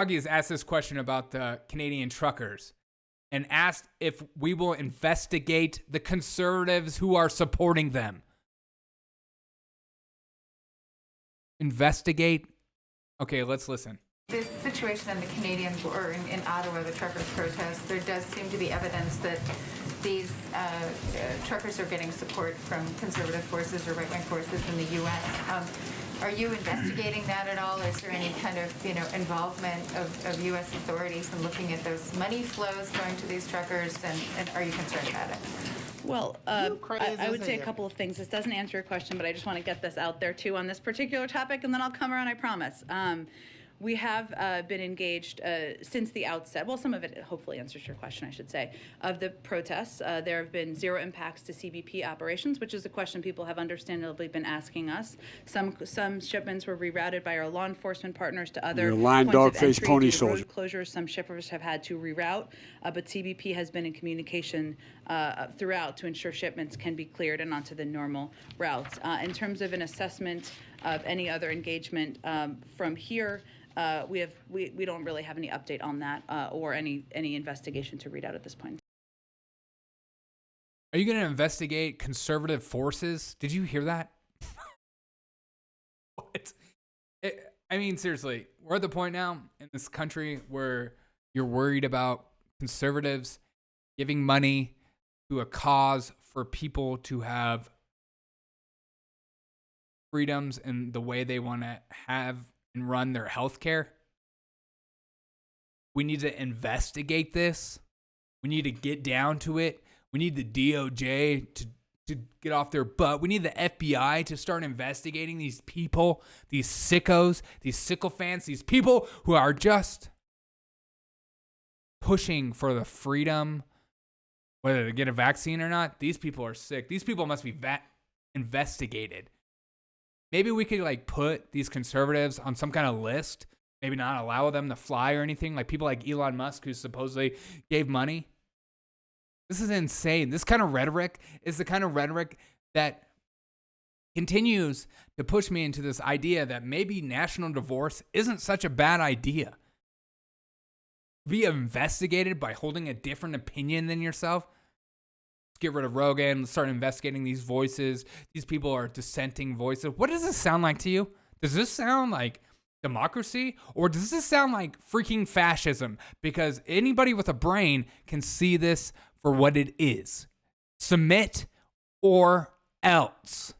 Augie has asked this question about the Canadian truckers and asked if we will investigate the conservatives who are supporting them. Investigate? Okay, let's listen. This situation in the Canadian, or in Ottawa, the truckers' protest, there does seem to be evidence that these truckers are getting support from conservative forces or right-wing forces in the U.S. Are you investigating that at all? Is there any kind of involvement of U.S. authorities in looking at those money flows going to these truckers, and are you concerned about it? Well, I would say a couple of things. This doesn't answer your question, but I just want to get this out there too on this particular topic, and then I'll come around, I promise. We have been engaged since the outset. Well, some of it hopefully answers your question, I should say. Of the protests, there have been zero impacts to CBP operations, which is a question people have understandably been asking us. Some shipments were rerouted by our law enforcement partners to other points of entry due to road closures. Some shippers have had to reroute, but CBP has been in communication throughout to ensure shipments can be cleared and onto the normal routes. In terms of an assessment of any other engagement from here, we don't really have any update on that or any investigation to read out at this point. Are you going to investigate conservative forces? Did you hear that? What? I mean, seriously, we're at the point now in this country where you're worried about conservatives giving money to a cause for people to have freedoms in the way they want to have and run their healthcare. We need to investigate this. We need to get down to it. We need the DOJ to get off their butt. We need the FBI to start investigating these people, these sickos, these sycophants, these people who are just pushing for the freedom, whether to get a vaccine or not. These people are sick. These people must be investigated. Maybe we could put these conservatives on some kind of list, maybe not allow them to fly or anything, like people like Elon Musk who supposedly gave money. This is insane. This kind of rhetoric is the kind of rhetoric that continues to push me into this idea that maybe national divorce isn't such a bad idea. Be investigated by holding a different opinion than yourself. Get rid of Rogan, start investigating these voices. These people are dissenting voices. What does this sound like to you? Does this sound like democracy? Or does this sound like freaking fascism? Because anybody with a brain can see this for what it is. Submit or else.